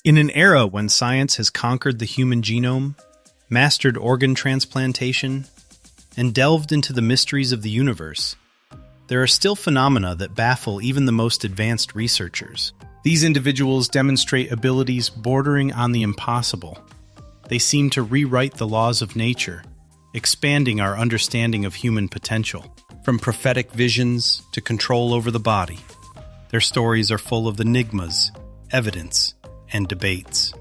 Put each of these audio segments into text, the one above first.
In an era when science has conquered the human genome, mastered organ transplantation, and delved into the mysteries of the universe, there are still phenomena that baffle even the most advanced researchers. These individuals demonstrate abilities bordering on the impossible. They seem to rewrite the laws of nature, expanding our understanding of human potential. From prophetic visions to control over the body, their stories are full of enigmas, evidence, and debates.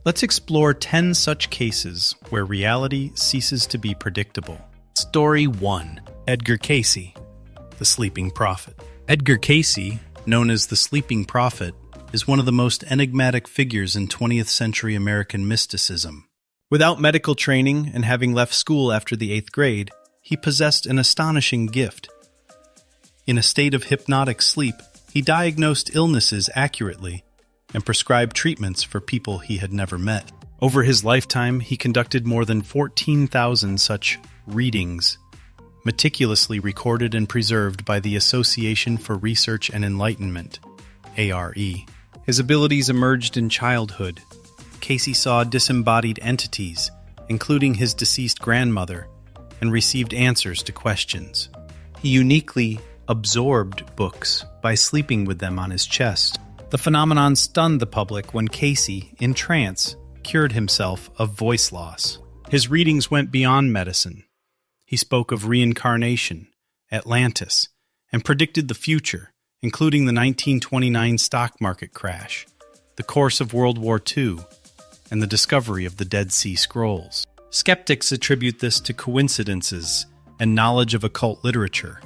Let's explore 10 such cases where reality ceases to be predictable. Story 1. Edgar Cayce, the Sleeping Prophet. Edgar Cayce, known as the Sleeping Prophet, is one of the most enigmatic figures in 20th century American mysticism. Without medical training and having left school after the 8th grade, he possessed an astonishing gift. In a state of hypnotic sleep, he diagnosed illnesses accurately and prescribed treatments for people he had never met. Over his lifetime, he conducted more than 14,000 such readings, meticulously recorded and preserved by the Association for Research and Enlightenment, ARE. His abilities emerged in childhood. Cayce saw disembodied entities, including his deceased grandmother, and received answers to questions. He uniquely absorbed books by sleeping with them on his chest. The phenomenon stunned the public when Cayce, in trance, cured himself of voice loss. His readings went beyond medicine. He spoke of reincarnation, Atlantis, and predicted the future, including the 1929 stock market crash, the course of World War II, and the discovery of the Dead Sea Scrolls. Skeptics attribute this to coincidences and knowledge of occult literature,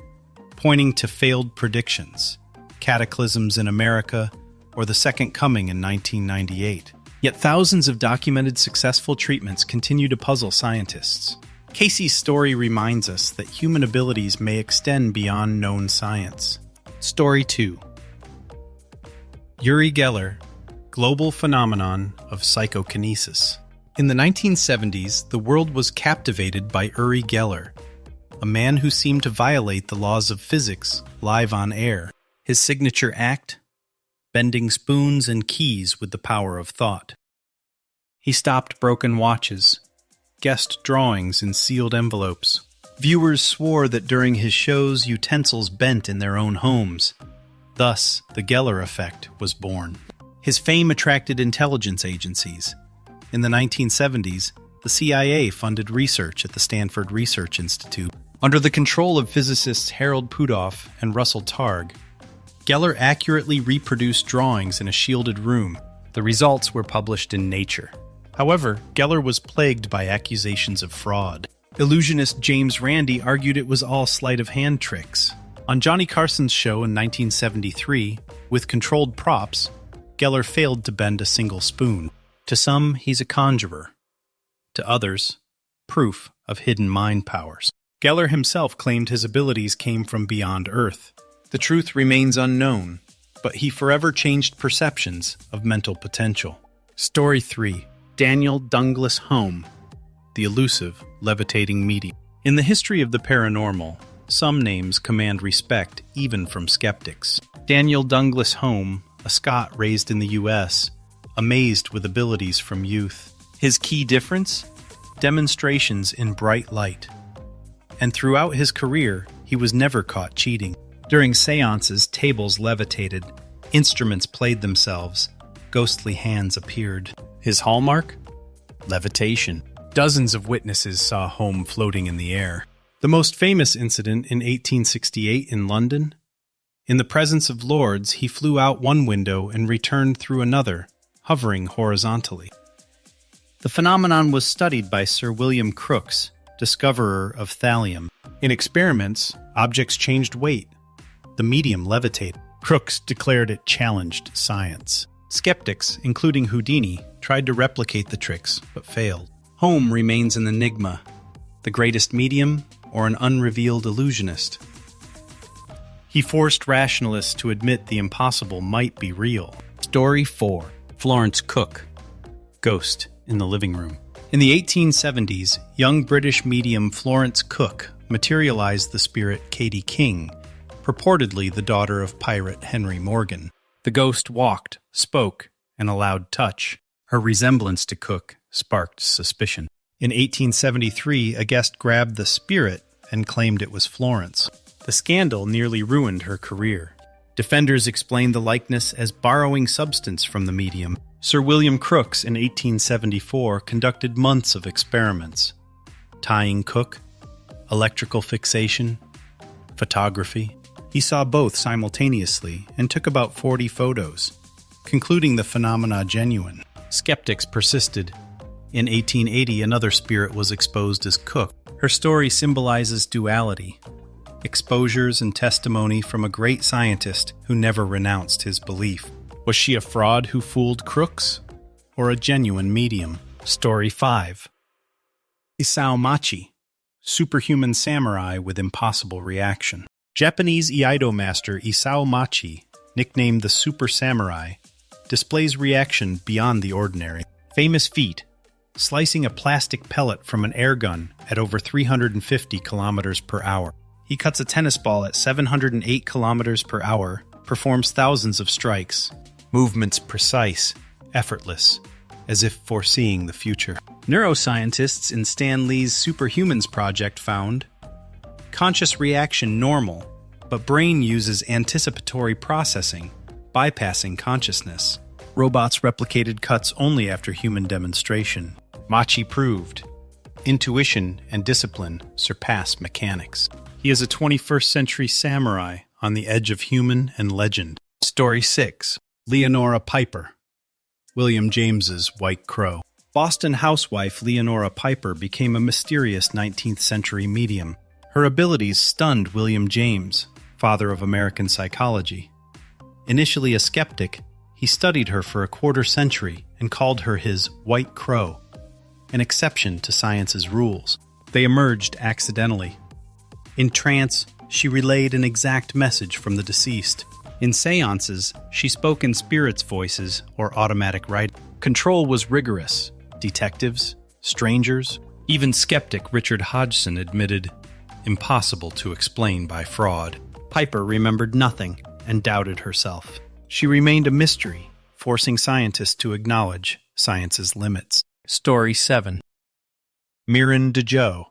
pointing to failed predictions, cataclysms in America, or the Second Coming in 1998. Yet thousands of documented successful treatments continue to puzzle scientists. Cayce's story reminds us that human abilities may extend beyond known science. Story 2. Uri Geller, Global Phenomenon of Psychokinesis. In the 1970s, the world was captivated by Uri Geller, a man who seemed to violate the laws of physics live on air. His signature act? Bending spoons and keys with the power of thought. He stopped broken watches, guessed drawings in sealed envelopes. Viewers swore that during his shows, utensils bent in their own homes. Thus, the Geller effect was born. His fame attracted intelligence agencies. In the 1970s, the CIA funded research at the Stanford Research Institute. Under the control of physicists Harold Puthoff and Russell Targ, Geller accurately reproduced drawings in a shielded room. The results were published in Nature. However, Geller was plagued by accusations of fraud. Illusionist James Randi argued it was all sleight of hand tricks. On Johnny Carson's show in 1973, with controlled props, Geller failed to bend a single spoon. To some, he's a conjurer. To others, proof of hidden mind powers. Geller himself claimed his abilities came from beyond Earth. The truth remains unknown, but he forever changed perceptions of mental potential. Story 3. Daniel Dunglas Home, the elusive levitating medium. In the history of the paranormal, some names command respect even from skeptics. Daniel Dunglas Home, a Scot raised in the U.S., amazed with abilities from youth. His key difference? Demonstrations in bright light. And throughout his career, he was never caught cheating. During seances, tables levitated, instruments played themselves, ghostly hands appeared. His hallmark? Levitation. Dozens of witnesses saw Home floating in the air. The most famous incident in 1868 in London? In the presence of lords, he flew out one window and returned through another, hovering horizontally. The phenomenon was studied by Sir William Crookes, discoverer of thallium. In experiments, objects changed weight. The medium levitated. Crookes declared it challenged science. Skeptics, including Houdini, tried to replicate the tricks, but failed. Home remains an enigma. The greatest medium, or an unrevealed illusionist? He forced rationalists to admit the impossible might be real. Story 4. Florence Cook, Ghost in the Living Room. In the 1870s, young British medium Florence Cook materialized the spirit Katie King, purportedly the daughter of pirate Henry Morgan. The ghost walked, spoke, and allowed touch. Her resemblance to Cook sparked suspicion. In 1873, a guest grabbed the spirit and claimed it was Florence. The scandal nearly ruined her career. Defenders explained the likeness as borrowing substance from the medium. Sir William Crookes in 1874 conducted months of experiments. Tying Cook, electrical fixation, photography. He saw both simultaneously and took about 40 photos, concluding the phenomena genuine. Skeptics persisted. In 1880, another spirit was exposed as Cook. Her story symbolizes duality, exposures and testimony from a great scientist who never renounced his belief. Was she a fraud who fooled Crookes, or a genuine medium? Story 5. Isao Machii, superhuman samurai with impossible reaction. Japanese Iaido master Isao Machii, nicknamed the Super Samurai, displays reaction beyond the ordinary. Famous feat: slicing a plastic pellet from an air gun at over 350 kilometers per hour. He cuts a tennis ball at 708 kilometers per hour, performs thousands of strikes, movements precise, effortless, as if foreseeing the future. Neuroscientists in Stan Lee's Superhumans project found conscious reaction normal, but brain uses anticipatory processing, bypassing consciousness. Robots replicated cuts only after human demonstration. Machii proved intuition and discipline surpass mechanics. He is a 21st century samurai on the edge of human and legend. Story 6. Leonora Piper, William James's White Crow. Boston housewife Leonora Piper became a mysterious 19th century medium. Her abilities stunned William James, father of American psychology. Initially a skeptic, he studied her for a quarter century and called her his White Crow, an exception to science's rules. They emerged accidentally. In trance, she relayed an exact message from the deceased. In seances, she spoke in spirits' voices or automatic writing. Control was rigorous. Detectives, strangers, even skeptic Richard Hodgson admitted, impossible to explain by fraud. Piper remembered nothing and doubted herself. She remained a mystery, forcing scientists to acknowledge science's limits. Story 7. Mirin Dajo,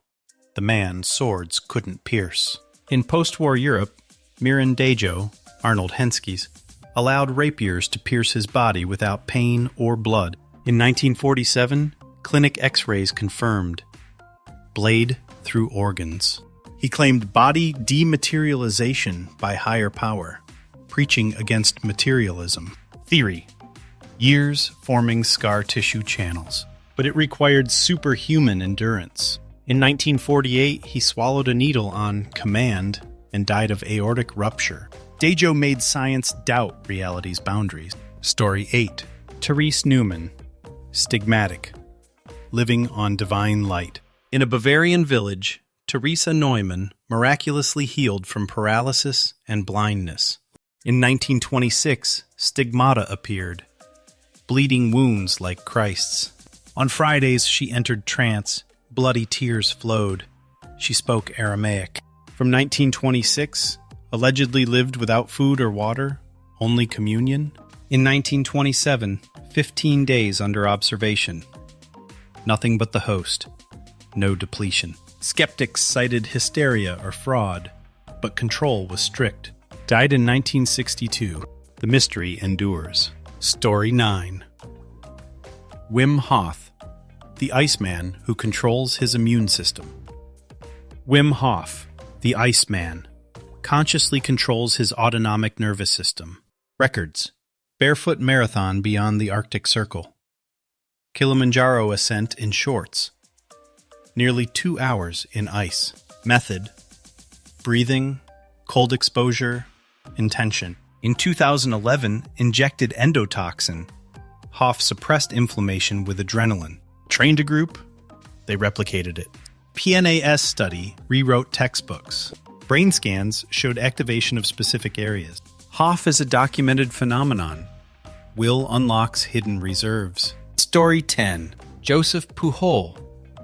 the man swords couldn't pierce. In post-war Europe, Mirin Dajo, Arnold Hensky's, allowed rapiers to pierce his body without pain or blood. In 1947, clinic X-rays confirmed blade through organs. He claimed body dematerialization by higher power, preaching against materialism. Theory: years forming scar tissue channels. But it required superhuman endurance. In 1948, he swallowed a needle on command and died of aortic rupture. Dajo made science doubt reality's boundaries. Story 8. Therese Neumann, stigmatic, living on divine light. In a Bavarian village, Theresa Neumann miraculously healed from paralysis and blindness. In 1926, stigmata appeared, bleeding wounds like Christ's. On Fridays, she entered trance. Bloody tears flowed. She spoke Aramaic. From 1926, allegedly lived without food or water, only communion. In 1927, 15 days under observation. Nothing but the host. No depletion. Skeptics cited hysteria or fraud, but control was strict. Died in 1962. The mystery endures. Story 9. Wim Hof, the Iceman who controls his immune system. Wim Hof, the Iceman, consciously controls his autonomic nervous system. Records: barefoot marathon beyond the Arctic Circle. Kilimanjaro ascent in shorts. Nearly 2 hours in ice. Method: breathing, cold exposure, intention. In 2011, injected endotoxin. Hof suppressed inflammation with adrenaline. Trained a group, they replicated it. PNAS study rewrote textbooks. Brain scans showed activation of specific areas. Hof is a documented phenomenon. Will unlocks hidden reserves. Story 10. Joseph Pujol,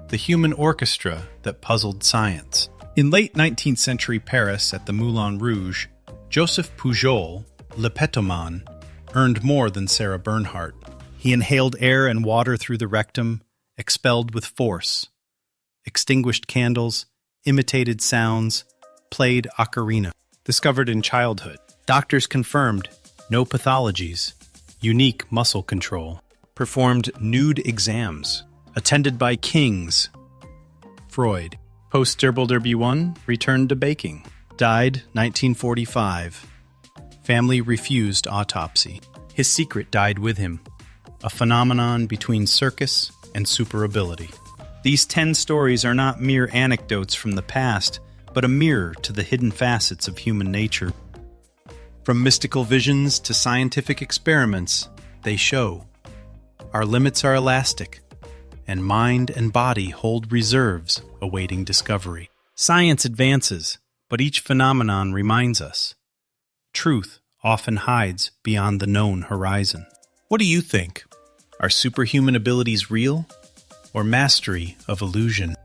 the human orchestra that puzzled science. In late 19th century Paris at the Moulin Rouge, Joseph Pujol, Le Petoman, earned more than Sarah Bernhardt. He inhaled air and water through the rectum, expelled with force, extinguished candles, imitated sounds, played ocarina. Discovered in childhood. Doctors confirmed no pathologies, unique muscle control. Performed nude exams, attended by kings. Freud. Post-1 returned to baking. Died 1945. Family refused autopsy. His secret died with him. A phenomenon between circus and superability. These 10 stories are not mere anecdotes from the past, but a mirror to the hidden facets of human nature. From mystical visions to scientific experiments, they show our limits are elastic, and mind and body hold reserves awaiting discovery. Science advances, but each phenomenon reminds us. Truth often hides beyond the known horizon. What do you think? Are superhuman abilities real, or mastery of illusion?